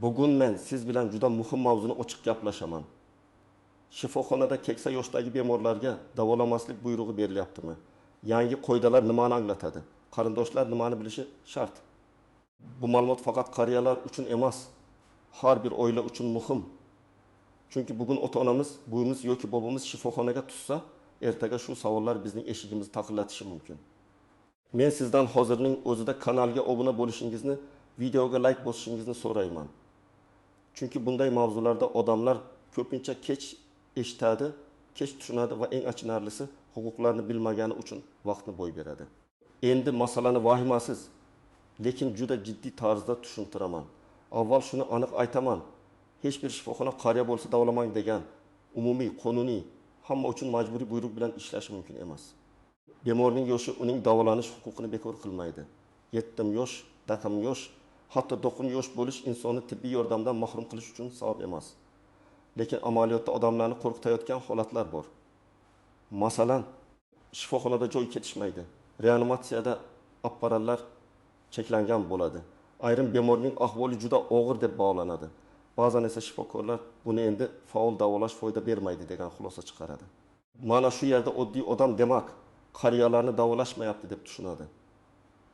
Bugun men siz bilan juda muhim mavzuni ochiq gaplashaman. Shifoxonada keksa yoshdagi bemorlarga davolamaslik buyrug'i berilyaptimi? Yangi qoidalar nimani anglatadi? Qarindoshlar nimani bilishi shart? Bu ma'lumot faqat qariyalar uchun emas, har bir oila uchun muhim. Chunki bugun ota-onamiz, buvimiz yoki bobomiz shifoxonaga tushsa, ertaga shu savollar bizning eshigimizni taqillatishi mumkin. Men sizdan hozirning o'zida kanalga obuna bo'lishingizni, videoga like bosishingizni so'rayman. Chunki bunday mavzularda odamlar ko'pincha kech eshitadi, kech tushunadi va eng achinarlisi huquqlarini bilmagani uchun vaqtni boy beradi. Endi masalani vahimasiz, lekin juda jiddiy tarzda tushuntiraman. Avval shuni aniq aytaman. Hech bir shifoxona qariya bo'lsa davolamang degan umumiy, qonuniy, hamma uchun majburiy buyruq bilan ishlashi mumkin emas. Bemorning yoshi uning davolanish huquqini bekor qilmaydi. 7 yosh, 10 yosh, hatto 9 yosh bo'lish insonni tibbiy yordamdan mahrum qilish uchun sabab emas. Lekin amaliyotda odamlarni qo'rqitayotgan holatlar bor. Masalan, shifoxonada joy ketishmaydi. Reanimatsiyada apparatlar cheklangan bo'ladi. Ayrim bemorning ahvoli juda og'ir deb baholanadi. Ba'zan esa shifokorlar buni endi faol davolash foyda bermaydi degan xulosa chiqaradi. Mana shu yerda oddiy odam demak, qariyalarni davolashmayapti deb tushunadi.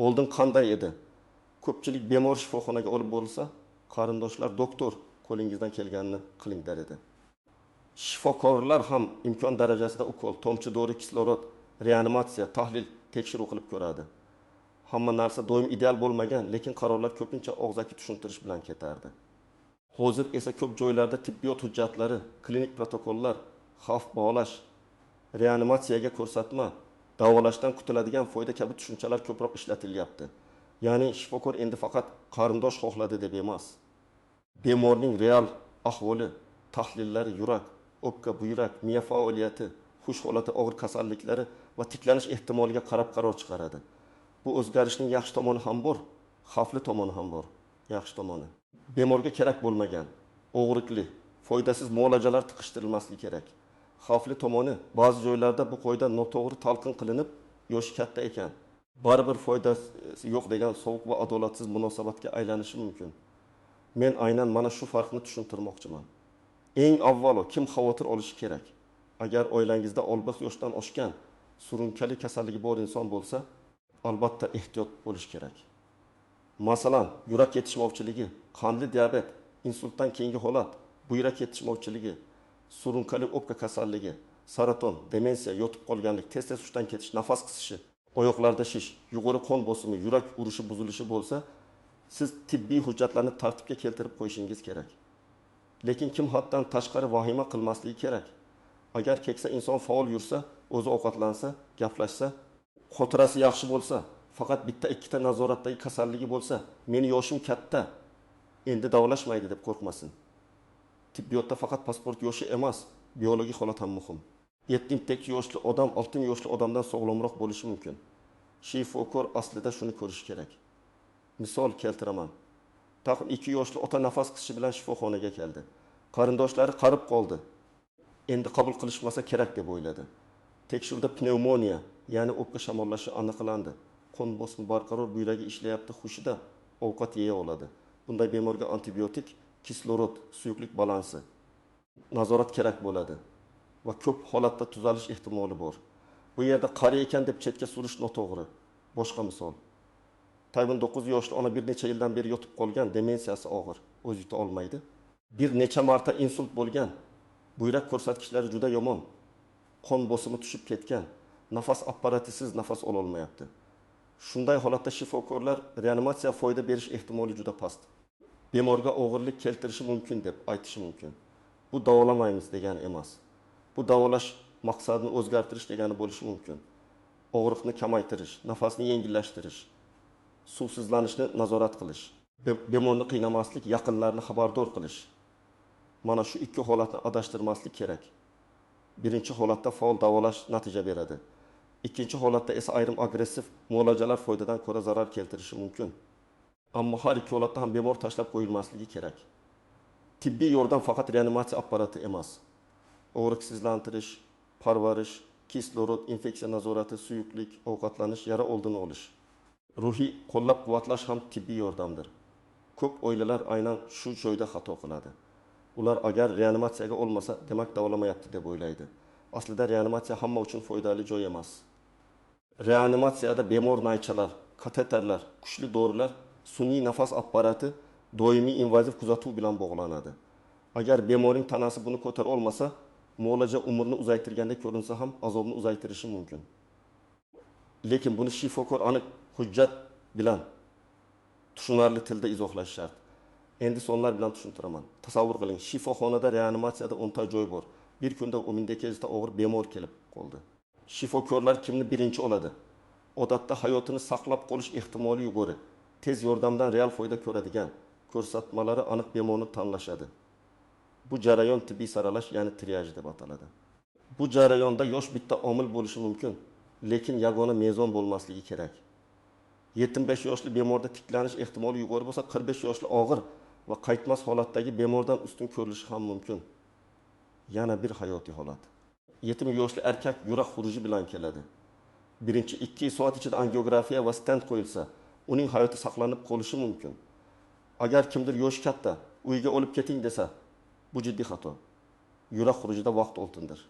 Oldin qanday edi? Ko'pchilik bemor shifoxonaga olib bo'lsa, qarindoshlar doktor qo'lingizdan kelganini qiling der edi. Shifokorlar ham imkon darajasida ukol, tomchi dori, kislorod, reanimatsiya, tahlil, tekshiruv qilib ko'radi. Hamma narsa doim ideal bo'lmagan, lekin qarorlar ko'pincha og'zaki tushuntirish bilan ketardi. Hozir esa ko'p joylarda tibbiyot hujjatlari, klinik protokollar, xavf baholash, reanimatsiyaga ko'rsatma, davolashdan qutiladigan foyda kabi tushunchalar ko'proq ishlatilyapti. Ya'ni shifokor endi faqat qarindosh xohladi deb emas, bemorning real ahvoli, tahlillari, yurak, o'pka, buyrak, miya faoliyati, xush holati, og'ir kasalliklari va tiklanish ehtimoliga qarab qaror chiqaradi. Bu o'zgarishning yaxshi tomoni ham bor, xavfli tomoni ham bor. Yaxshi tomoni: bemorga kerak bo'lmagan, og'riqli, foydasiz muolajalar tiqishtirilmasligi kerak. Xavfli tomoni: ba'zi joylarda bu qoida noto'g'ri talqin qilinib, yoshi katta ekan, baribir foydasi yo'q degan sovuq va adolatsiz munosabatga aylanishi mumkin. Men aynan mana shu farqni tushuntirmoqchiman. Eng avvalo kim xavotir olishi kerak? Agar oilangizda olbas yoshdan oshgan, surunkali kasalligi bor inson bo'lsa, albatta ehtiyot bo'lish kerak. Masalan, yurak yetishmovchiligi, qandli diabet, insultdan keyingi holat, buyrak yetishmovchiligi, surunkali o'pka kasalligi, saraton, demensiya, yotib qolganlik, tez-tez hushdan ketish, nafas qisishi, oyoqlarda shish, yuqori qon bosimi, yurak urishi buzilishi bo'lsa, siz tibbiy hujjatlarni tartibga keltirib qo'yishingiz kerak. Lekin kim haddan tashqari vahima qilmasligi kerak. Agar keksa inson faol yursa, o'zi ovqatlansa, gaplashsa, xotirasi yaxshi bo'lsa, faqat bitta ikkita nazoratdagi kasalligi bo'lsa, meni yoshim katta, endi davolashmaydi deb qo'rqmasin. Tibbiyotda faqat pasport yoshi emas, biologik holat ham muhim. 7 yoshli odam 6 yoshli odamdan sog'lomroq bo'lishi mumkin. Shifokor aslida shuni ko'rish kerak. Misol keltiraman. Taqin 2 yoshli ota nafas qisishi bilan shifoxonaga keldi. Qarindoshlari qarib qoldi. Endi qabul qilishmasa kerak deb o'yladi. Tekshiruvda pnevmoniya, ya'ni o'pka shamollashi aniqlandi. Qon bosimi barqaror, buyragi ishlayapti, hushida ovqat yeya oladi. Bunday bemorga antibiotik, kislorod, suyuqlik balansi, nazorat kerak bo'ladi va ko'p holatda tuzalish ehtimoli bor. Bu yerda qari ekan deb chetga surish noto'g'ri. Boshqa misol: Tayvan 9 yoshli ona bir necha yildan beri yotib qolgan, demensiyasi og'ir, o'zi yuta olmaydi. Bir necha marta insult bo'lgan, buyrak ko'rsatkichlari juda yomon, qon bosimi tushib ketgan, nafas apparatisiz nafas ola olmayapti. Shunday holatda shifokorlar reanimatsiya foyda berish ehtimoli juda past. Bemorga og'irlik keltirishi mumkin deb aytishi mumkin. Bu davolamaymiz degani emas. Bu davolash maqsadini o'zgartirish degani bo'lishi mumkin. Og'riqni kamaytirish, nafasni yengillashtirish, suvsizlanishni nazorat qilish, bemorni qiynamaslik, yaqinlarni xabardor qilish. Mana shu ikki holatni adashtirmaslik kerak. Birinchi holatda faol davolash natija beradi. Ikkinchi holatda esa ayrim agressiv muolajalar foydadan ko'ra zarar keltirishi mumkin. Ammo har ikki holatda ham bemor tashlab qo'yilmasligi kerak. Tibbiy yordam faqat reanimatsiya apparati emas. Og'riqsizlantirish, parvarish, kislorod, infeksiya nazorati, suyuqlik, ovqatlanish, yara oldini olish, ruhiy qo'llab-quvvatlash ham tibbiy yordamdir. Ko'p oilalar aynan shu joyda xato qiladi. Ular agar reanimatsiyaga olmasa, demak davolamayapti deb o'ylaydi. Aslida reanimatsiya hamma uchun foydali joy emas. Reanimatsiyada bemor naychalar, kateterlar, kuchli dorilar, sun'iy nafas apparati doimiy invaziv kuzatuv bilan bog'lanadi. Agar bemorning tanasi buni ko'tara olmasa, muolaja umrni uzaytirgandek ko'rinsa ham azobni uzaytirishi mumkin. Lekin buni shifokor aniq hujjat bilan tushunarli tilda izohlash shart. Endi sonlar bilan tushuntiraman. Tasavvur qiling, shifoxonada reanimatsiyada 10 ta joy bor. Bir kunda 10 ta og'ir bemor kelib qoldi. Shifokorlar kimni birinchi oladi? Odatda hayotini saqlab qolish ehtimoli yuqori, tez yordamdan real foyda ko'radigan, ko'rsatmalari aniq bemorni tanlashadi. Bu jarayon tibbiy saralash, ya'ni triaj deb ataladi. Bu jarayonda yosh bitta omil bo'lishi mumkin, lekin yagona mezon bo'lmasligi kerak. 75 yoshli bemorda tiklanish ehtimoli yuqori bo'lsa, 45 yoshli og'ir va qaytmas holatdagi bemordan ustun ko'rilishi ham mumkin. Yana bir hayotiy holat. 70 yoshli erkak yurak xuruji bilan keladi. Birinchi 2 soat ichida angiografiya va stent qo'yilsa, uning hayoti saqlanib qolishi mumkin. Agar kimdir yoshi katta, uyga olib keting desa, bu jiddiy xato. Yurak xurujida vaqt oltindir.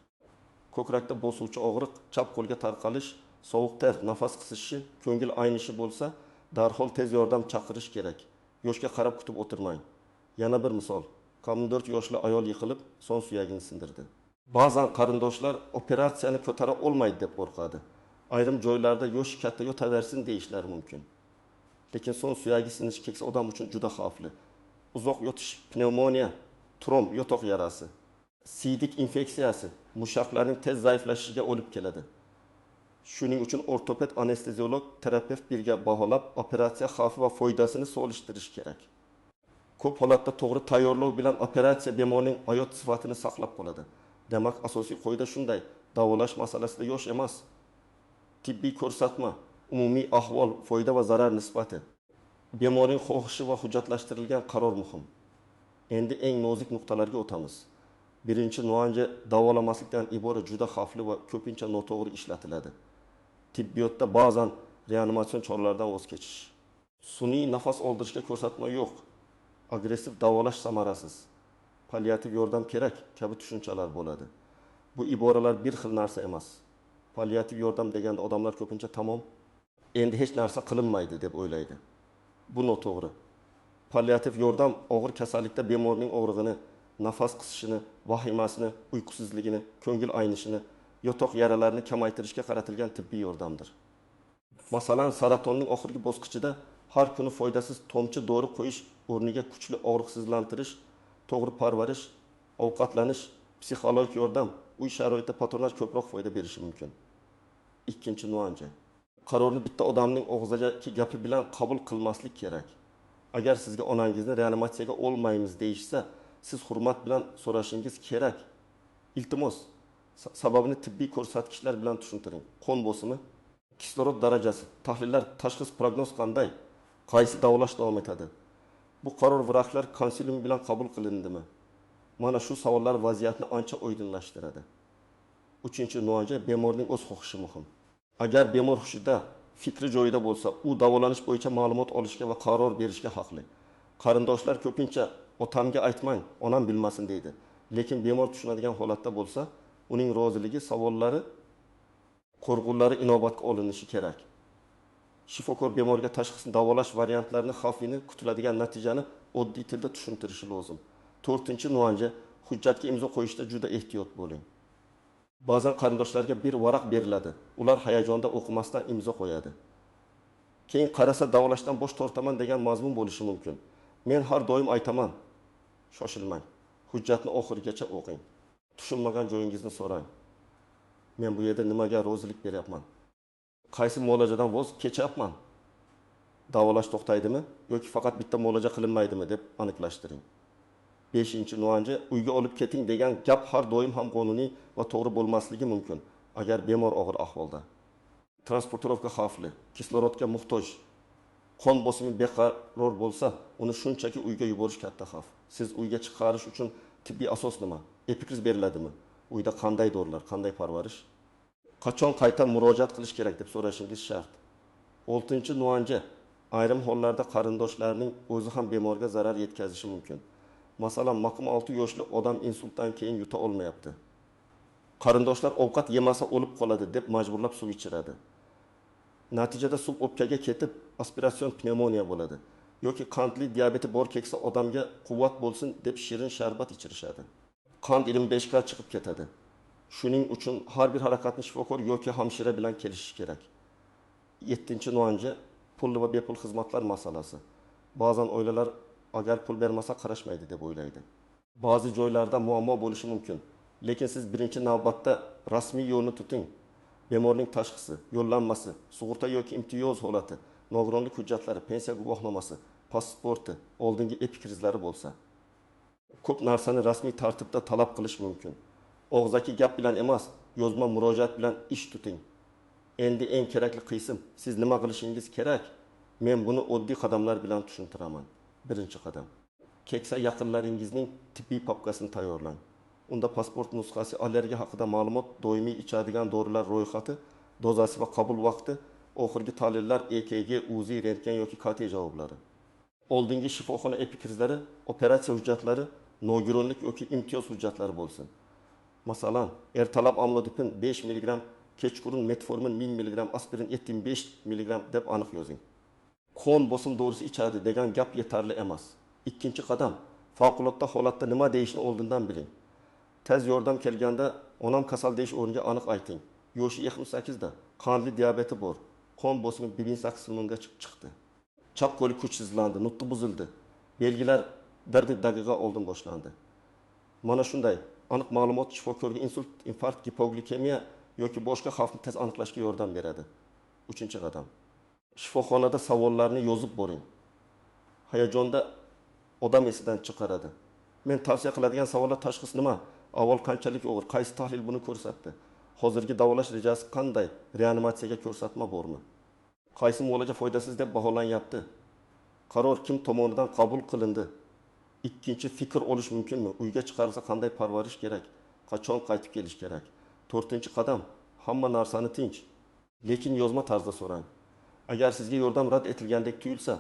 Ko'krakda bosuvchi og'riq, chap qo'lga tarqalish, sovuq ter, nafas qisishi, ko'ngil aynishi bo'lsa, darhol tez yordam chaqirish kerak. Yoshga qarab kutib o'tirmang. Yana bir misol. 44 yoshli ayol yiqilib, son suyagini sindirdi. Ba'zan qarindoshlar operatsiyani ko'tara olmaydi deb qo'rqadi. Ayrim joylarda yoshi katta yotaversin deyishlari mumkin. Lekin son suyagi sinishi keksa odam uchun juda xavfli. Uzoq yotish pnevmoniya, tromb, yotoq yarasi, siydik infeksiyasi mushaklarning tez zaiflashishiga olib keladi. Shuning uchun ortoped, anesteziolog, terapevt birga baholab, operatsiya xavfi va foydasini solishtirish kerak. Ko'p holatda to'g'ri tayyorlov bilan operatsiya bemorning hayot sifatini saqlab qoladi. Demak, asosiy qoida shunday: davolash masalasida yosh emas, tibbiy ko'rsatma, umumiy ahvol, foyda va zarar nisbati, bemorning xohishi va hujjatlashtirilgan qaror muhim. Endi eng nozik nuqtalarga o'tamiz. Birinchi nuanja davolamaslikdan iborat juda xavfli va ko'pincha noto'g'ri ishlatiladi. Tibbiyotda ba'zan reanimatsion choralardan voz kechish. Sun'iy nafas oldirishga ko'rsatma yo'q. Agressiv davolash samarasiz. Palliativ yordam kerak kabi tushunchalar bo'ladi. Bu iboralar bir xil narsa emas. Palliativ yordam deganda odamlar ko'pincha tamom, endi hech narsa qilinmaydi deb o'ylaydi. Bu noto'g'ri. Palliativ yordam og'ir kasallikda bemorning og'rig'ini, nafas qisishini, vahimasini, uyqusizligini, ko'ngil aynishini, yotoq yaralarini kamaytirishga qaratilgan tibbiy yordamdir. Masalan, saratonning oxirgi bosqichida har kuni foydasiz tomchi dori qo'yish o'rniga kuchli og'riqsizlantirish, to'g'ri parvarish, ovqatlanish, psixologik yordam, uy sharoitida patronaj ko'proq foyda berishi mumkin. Ikkinchi nuanja. Qarorni bitta odamning og'zaki gapi bilan qabul qilmaslik kerak. Agar sizga onangizni reanimatsiyaga olmaymiz deyishsa, siz hurmat bilan so'rashingiz kerak. Iltimos, sababini tibbiy ko'rsatkichlar bilan tushuntiring. Qon bosimi, kislorod darajasi, tahlillar, tashxis, prognoz qanday? Qaysi davolash davom etadi? Bu qaror vrachlar konsiliumi bilan qabul qilindimi? Mana shu savollar vaziyatni ancha oydinlashtiradi. Uchinchi nuanja, bemorning o'z xohishi muhim. Agar bemor hushida, fikri joyida bo'lsa, u davolanish bo'yicha ma'lumot olishga va qaror berishga haqli. Qarindoshlar ko'pincha otamga aytmang, onam bilmasin deydi. Lekin bemor tushunadigan holatda bo'lsa, uning roziligi, savollari, qo'rg'ulari inobatga olinishi kerak. Shifokor bemorga tashxisni, davolash variantlarini, xavfini, kutiladigan natijani oddiy tilda tushuntirishi lozim. To'rtinchi nuanja, hujjatga imzo qo'yishda juda ehtiyot bo'ling. Ba'zan qarindoshlarga bir varaq beriladi. Ular hayajonda o'qimasdan imzo qo'yadi. Keyin qarasa davolashdan bosh tortaman degan mazmun bo'lishi mumkin. Men har doim aytaman, shoshilmang. Hujjatni oxirigacha o'qing. Tushunmagan joyingizni so'rang. Men bu yerda nimaga rozilik beryapman? Qaysi muolajadan voz kechyapman? Davolash to'xtaydimi yoki faqat bitta muolaja qilinmaydimi deb aniqlashtiring. 5-nuanja, uyga olib keting degan gap har doim ham qonuniy va to'g'ri bo'lmasligi mumkin, agar bemor og'ir ahvolda. Transportirovka xavfli, kislorodga muhtoj, qon bosimi beqaror bo'lsa, uni shunchaki uyga yuborish katta xavf. Siz uyga chiqarish uchun tibbiy asos nima? Epikriz beriladimi? Uyda qanday dorilar, qanday parvarish? Qachon qayta murojaat qilish kerak deb so'rashingiz shart. 6-nuanja, Ayrim hollarda qarindoshlarning o'zi ham bemorga zarar yetkazishi mumkin. Masalan, maqim 6 yoshli odam insultdan keyin yuta olmayapti. Qarindoshlar ovqat yemasa o'lib qoladi deb majburlab suv ichiradi. Natijada suv o'pkaga ketib, aspiratsion pnevmoniya bo'ladi. Yoki qandli diabeti bor keksa odamga quvvat bo'lsin deb shirin sharbat ichirishadi. Qand 25 ga chiqib ketadi. Shuning uchun har bir harakatni shifokor yoki hamshira bilan kelishish kerak. 7-nuanca pulli va bepul xizmatlar masalasi. Ba'zan oilalar agar pul bermasa qarashmaydi deb o'ylaydi. Ba'zi joylarda muammo bo'lishi mumkin, lekin siz birinchi navbatda rasmiy yo'lni tuting. Bemorning tashxisi, yo'llanmasi, sug'urta yoki imtiyoz holati, nogironlik hujjatlari, pensiya guvohnomasi, pasporti, oldingi epikrizlari bo'lsa, ko'p narsani rasmiy tartibda talab qilish mumkin. Og'zaki gap bilan emas, yozma murojaat bilan ish tuting. Endi eng kerakli qism, siz nima qilishingiz kerak? Men buni oddiy qadamlar bilan tushuntiraman. Birinchi qadam. Keksa yaqinlaringizning tibbiy papkasini tayyorlang. Unda pasport nusxasi, allergiya haqida ma'lumot, doimiy ichadigan dorilar ro'yxati, dozasi va qabul vaqti, oxirgi tahlillar, EKG, UZI, rentgen yoki KT javoblari. Oldingi shifoxona epikrizlari, operatsiya hujjatlari, nogironlik yoki imtiyoz hujjatlari bo'lsin. Masalan, ertalab amlodipin 5 mg, kechqurun metformin 1000 mg, aspirin 75 mg deb aniq yozing. Qon bosim dorisi ichadi degan gap yetarli emas. Ikkinchi qadam, favqulodda holatda nima deyishni oldindan biling. Tez yordam kelganda onam kasal deyish o'rniga aniq ayting. Yoshi 78 da, qandli diabeti bor. Qon bosimi 1080 ga chiqdi. Chap qo'li kuchsizlandi, nutqi buzildi. Belgilar bir daqiqa oldin boshlandi. Mana shunday aniq ma'lumot shifokorga insult, infarkt, gipoglikemiya yoki boshqa xavfni tez aniqlashga yordam beradi. 3-qadam. Shifoxonada savollarni yozib boring. Hayajonda odam esidan chiqaradi. Men tavsiya qiladigan savollar: tashxis nima? Avval qanchalik og'ir? Qaysi tahlil buni ko'rsatdi? Hozirgi davolash rejasi qanday? Reanimatsiyaga ko'rsatma bormi? Qaysi muolaja foydasiz deb baholanyapti? Qaror kim tomonidan qabul qilindi? Ikkinchi, fikr olish mumkinmi? Uyga chiqarilsa qanday parvarish kerak? Qachon qaytib kelish kerak? 4-qadam, hamma narsani tinch, lekin yozma tarzda so'rang. Agar sizga yordam rad etilgandek tuyulsa,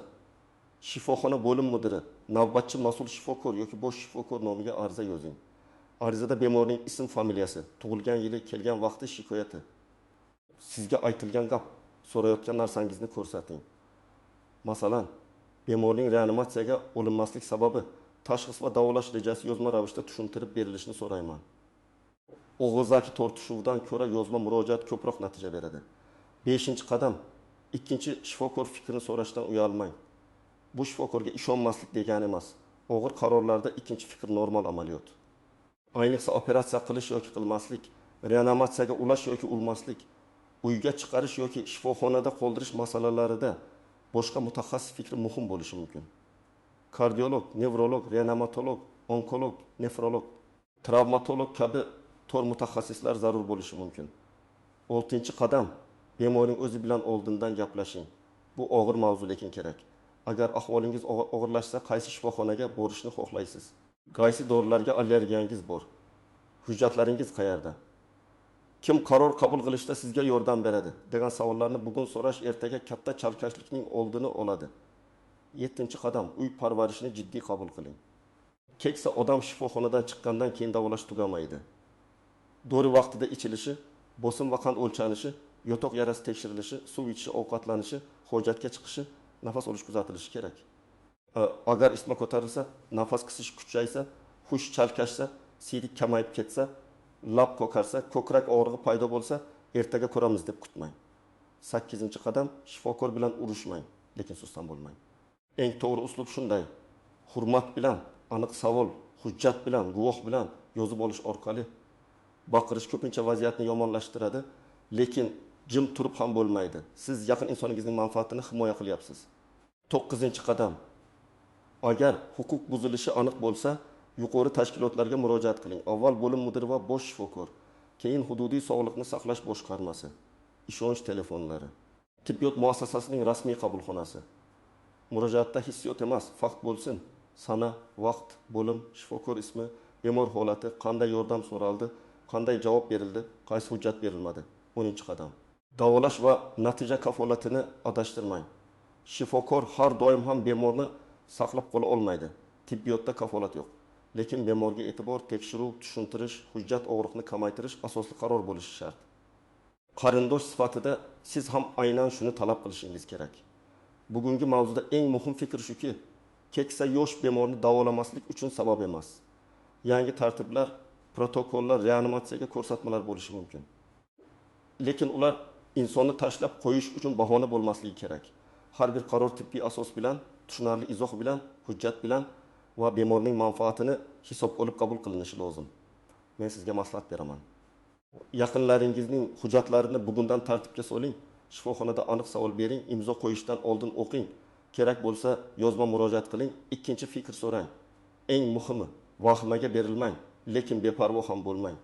shifoxona bo'lim mudiri, navbatchi mas'ul shifokor yoki bosh shifokor nomiga ariza yozing. Arizada bemorning ism, familiyasi, tug'ilgan yili, kelgan vaqti, shikoyati, sizga aytilgan gap, so'rayotgan narsangizni ko'rsating. Masalan, bemorning reanimatsiyaga olinmaslik sababi, tashxis va davolash rejasi yozma ravishda tushuntirib berilishini so'rayman. Og'zaki tortishuvdan ko'ra yozma murojaat ko'proq natija beradi. 5-qadam, ikkinchi shifokor fikrini so'rashdan uyalmang. Bu shifokorga ishonmaslik degani emas. Og'ir qarorlarda ikkinchi fikr normal amaliyot. Ayniqsa operatsiya qilish yoki qilmaslik, reanimatsiyaga ulash yoki ulmaslik, uyga chiqarish yoki shifoxonada qoldirish masalalarida boshqa mutaxassis fikri muhim bo'lishi mumkin. Kardiolog, nevrolog, reanimatolog, onkolog, nefrolog, travmatolog kabi tor mutaxassislar zarur bo'lishi mumkin. 6-qadam, bemorning o'zi bilan oldindan gaplashing. Bu og'ir mavzu lekin kerak. Agar ahvolingiz og'irlashsa, qaysi shifoxonaga borishni xohlaysiz? Qaysi dorilarga allergiyangiz bor? Hujjatlaringiz qayerda? Kim qaror qabul qilishda sizga yordam beradi? Degan savollarni bugun so'rash ertaga katta chalkashlikning oldini oladi. 7-qadam, uy parvarishini jiddiy qabul qiling. Keksa odam shifoxonadan chiqqandan keyin davolash tugamaydi. Dori vaqtida ichilishi, bosim va qand o'lchanishi, yotoq yarasi tekshirilishi, suv ichishi, ovqatlanishi, hojatga chiqishi, nafas olish kuzatilishi kerak. Agar isitma ko'tarilsa, nafas qisish kuchaysa, hush chalkashsa, siydik kamayib ketsa, lab ko'karsa, ko'krak og'rig'i paydo bo'lsa, ertaga ko'ramiz deb kutmang. 8-qadam, shifokor bilan urushmang, lekin susdan bo'lmang. Eng to'g'ri uslub shunday: hurmat bilan, aniq savol, hujjat bilan, guvoh bilan yozib olish orqali. Baqirish ko'pincha vaziyatni yomonlashtiradi, lekin jim turib ham bo'lmaydi. Siz yaqin insoningizning manfaatini himoya qilyapsiz. 9-qadam. Agar huquq buzilishi aniq bo'lsa, yuqori tashkilotlarga murojaat qiling. Avval bo'lim mudiri va bosh shifokor, keyin hududiy sog'liqni saqlash boshqarmasi, ishonch telefonlari, tibbiyot muassasasining rasmiy qabulxonasi. Murojaatda hissiyot emas, fakt bo'lsin. Sana, vaqt, bo'lim, shifokor ismi, bemor holati, qanday yordam so'raldi, qanday javob berildi, qaysi hujjat berilmadi. 10-qadam. Davolash va natija kafolatini adashtirmang. Shifokor har doim ham bemorni saqlab qola olmaydi. Tibbiyotda kafolat yo'q. Lekin bemorga e'tibor, tekshiruv, tushuntirish, hujjat og'riqni kamaytirish asosli qaror bo'lishi shart. Qarindosh sifatida siz ham aynan shuni talab qilishingiz kerak. Bugungi mavzuda eng muhim fikr shuki, keksa yosh bemorni davolamaslik uchun sabab emas. Yangi tartiblar, protokollar, reanimatsiyaga ko'rsatmalar bo'lishi mumkin. Lekin ular insonni tashlab qo'yish uchun bahona bo'lmasligi kerak. Har bir qaror tibbiy asos bilan, tushunarli izoh bilan, hujjat bilan va bemorning manfaatini hisobga olib qabul qilinishi lozim. Men sizga maslahat beraman. Yaqinlaringizning hujjatlarini bugundan tartibga soling. Shifoxonada aniq savol bering, imzo qo'yishdan oldin o'qing. Kerak bo'lsa yozma murojaat qiling, ikkinchi fikr so'rang. Eng muhimi, vahimaga berilmang, lekin beparvo ham bo'lmang.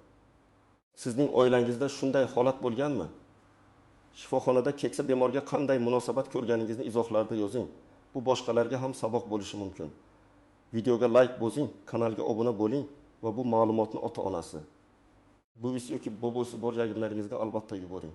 Sizning oilangizda shunday holat bo'lganmi? Shifoxonada keksa bemorga qanday munosabat ko'rganingizni izohlarda yozing. Bu boshqalarga ham saboq bo'lishi mumkin. Videoga like bosing, kanalga obuna bo'ling va bu ma'lumotni ota-onasi, buvisi yoki bobosi bor yaqinlaringizga albatta yuboring.